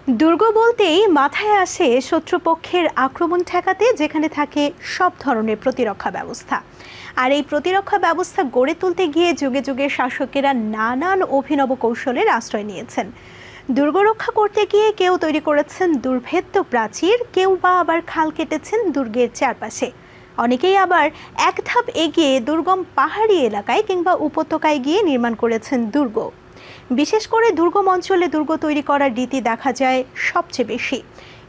দুর্গ বলতেই মাথায় আসে শত্রুপক্ষের আক্রমণ ঠেকাতে যেখানে থাকে সব ধরনের প্রতিরক্ষা ব্যবস্থা। আর এই প্রতিরক্ষা ব্যবস্থা গড়ে তুলতে গিয়ে যুগে যুগে শাসকেরা নানান অভিনব কৌশলের আশ্রয় নিয়েছেন। দুর্গ রক্ষা করতে গিয়ে কেউ তৈরি করেছেন দুর্ভেদ্য প্রাচীর, কেউ বা আবার খাল কেটেছেন দুর্গের চারপাশে। অনেকেই আবার এক ধাপ এগিয়ে দুর্গম পাহাড়ি এলাকায় কিংবা উপত্যকায় গিয়ে নির্মাণ করেছেন দুর্গ। বিশেষ করে দুর্গম অঞ্চলে দুর্গ তৈরি করার রীতি দেখা যায় সবচেয়ে বেশি।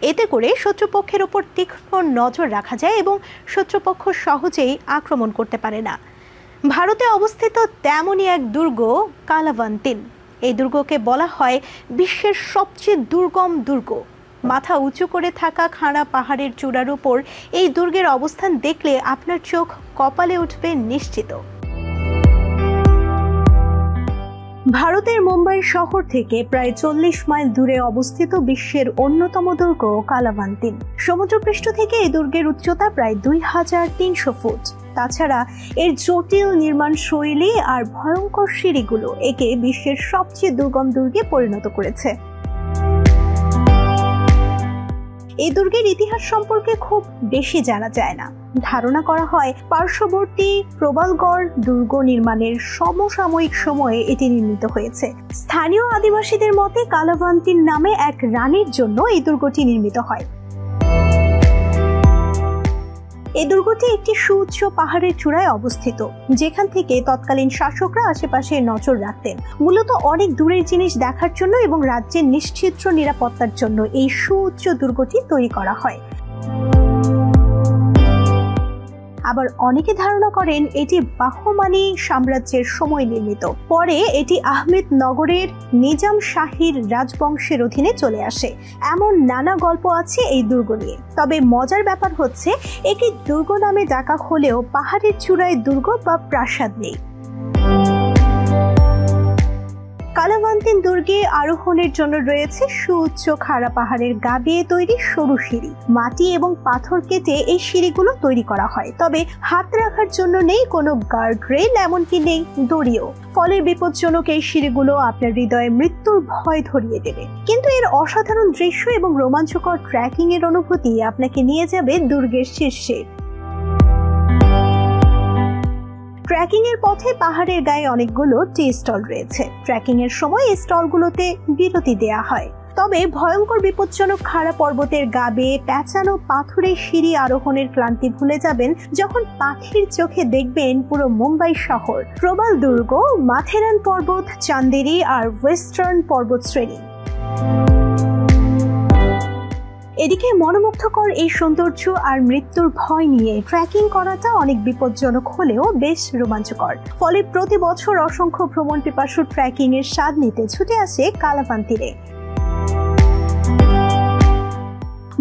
এতে করে শত্রুপক্ষের ওপর তীক্ষ্ণ নজর রাখা যায় এবং শত্রুপক্ষ সহজেই আক্রমণ করতে পারে না। ভারতে অবস্থিত তেমনই এক দুর্গ কালাভান্তিন। এই দুর্গকে বলা হয় বিশ্বের সবচেয়ে দুর্গম দুর্গ। মাথা উঁচু করে থাকা খাড়া পাহাড়ের চূড়ার উপর এই দুর্গের অবস্থান দেখলে আপনার চোখ কপালে উঠবে নিশ্চিত। ভারতের মুম্বাই শহর থেকে প্রায় 40 মাইল দূরে অবস্থিত বিশ্বের অন্যতম দুর্গ কালাভান্তিন। সমুদ্রপৃষ্ঠ থেকে এই দুর্গের উচ্চতা প্রায় 2300 ফুট। তাছাড়া এর জটিল নির্মাণ শৈলী আর ভয়ঙ্কর সিঁড়িগুলো একে বিশ্বের সবচেয়ে দুর্গম দুর্গে পরিণত করেছে। এই দুর্গের ইতিহাস সম্পর্কে খুব বেশি জানা যায় না। ধারণা করা হয় পার্শ্ববর্তী প্রবালগড় দুর্গ নির্মাণের সমসাময়িক সময়ে এটি নির্মিত হয়েছে। স্থানীয় আদিবাসীদের মতে কালাভান্তিন নামে এক রানীর জন্য এই দুর্গটি নির্মিত হয়। এই দুর্গটি একটি সুউচ্চ পাহাড়ের চূড়ায় অবস্থিত, যেখান থেকে তৎকালীন শাসকরা আশেপাশে নজর রাখতেন। মূলত অনেক দূরের জিনিস দেখার জন্য এবং রাজ্যের নিশ্চিদ্র নিরাপত্তার জন্য এই সুউচ্চ দুর্গটি তৈরি করা হয়। আবার অনেকে ধারণা করেন এটি বাহমানি সাম্রাজ্যের সময় নির্মিত। পরে এটি আহমেদনগরের নিজাম শাহীর রাজবংশের অধীনে চলে আসে। এমন নানা গল্প আছে এই দুর্গ নিয়ে। তবে মজার ব্যাপার হচ্ছে একে দুর্গ নামে ডাকা হলেও পাহাড়ের চূড়ায় দুর্গ বা প্রাসাদ নেই। কালাভান্তিন দুর্গে আরোহণের জন্য রয়েছে সুউচ্চ খাড়া পাহাড়ের গা বেয়ে তৈরি সরু সিঁড়ি। মাটি এবং পাথর কেটে এই সিঁড়িগুলো তৈরি করা হয়। তবে হাত রাখার জন্য নেই কোনো গার্ড রেল, এমনকি নেই দড়িও। ফলে বিপজ্জনক এই সিঁড়িগুলো আপনার হৃদয়ে মৃত্যুর ভয় ধরিয়ে দেবে। কিন্তু এর অসাধারণ দৃশ্য এবং রোমাঞ্চকর ট্রেকিং এর অনুভূতি আপনাকে নিয়ে যাবে দুর্গের শীর্ষে। ট্রেকিং এর পথে পাহাড়ের গায়ে অনেকগুলো টি স্টল রয়েছে। ট্রেকিং এর সময় এই স্টলগুলোতে বিরতি দেয়া হয়। তবে ভয়ঙ্কর বিপজ্জনক খাড়া পর্বতের গা বেয়ে পেঁচানো পাথরের সিঁড়ি আরোহণের ক্লান্তি ভুলে যাবেন যখন পাখির চোখে দেখবেন পুরো মুম্বাই শহর, প্রবাল দুর্গ, মাথেরান পর্বত, চান্দেরি আর ওয়েস্টার্ন পর্বত শ্রেণী। এদিকে মনোমুগ্ধকর এই সৌন্দর্য আর মৃত্যুর ভয় নিয়ে ট্রেকিং করাটা অনেক বিপজ্জনক হলেও বেশ রোমাঞ্চকর। ফলে প্রতি বছর অসংখ্য ভ্রমণ পিপাসু ট্রেকিং এর স্বাদ নিতে ছুটে আসে কালাভান্তিনে।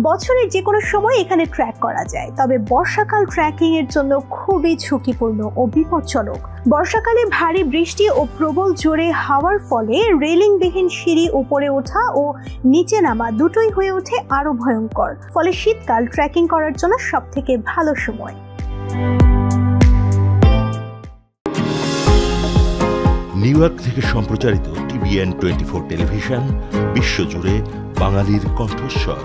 বছরের যে কোনো সময় এখানে ট্রেক করা যায়, তবে বর্ষাকাল ট্রেকিং এর জন্য খুবই ঝুঁকিপূর্ণ ও বিপজ্জনক। বর্ষাকালে ভারী বৃষ্টি ও প্রবল জোরে হাওয়ার ফলে রেলিংবিহীন সিঁড়ি উপরে ওঠা ও নিচে নামা দুটোই হয়ে ওঠে আরো ভয়ঙ্কর। ফলে শীতকাল ট্রেকিং করার জন্য সবথেকে ভালো সময়। নিউ ইয়র্ক থেকে সম্প্রচারিত TVN 24 টেলিভিশন বিশ্বজুড়ে বাঙালির কণ্ঠস্বর।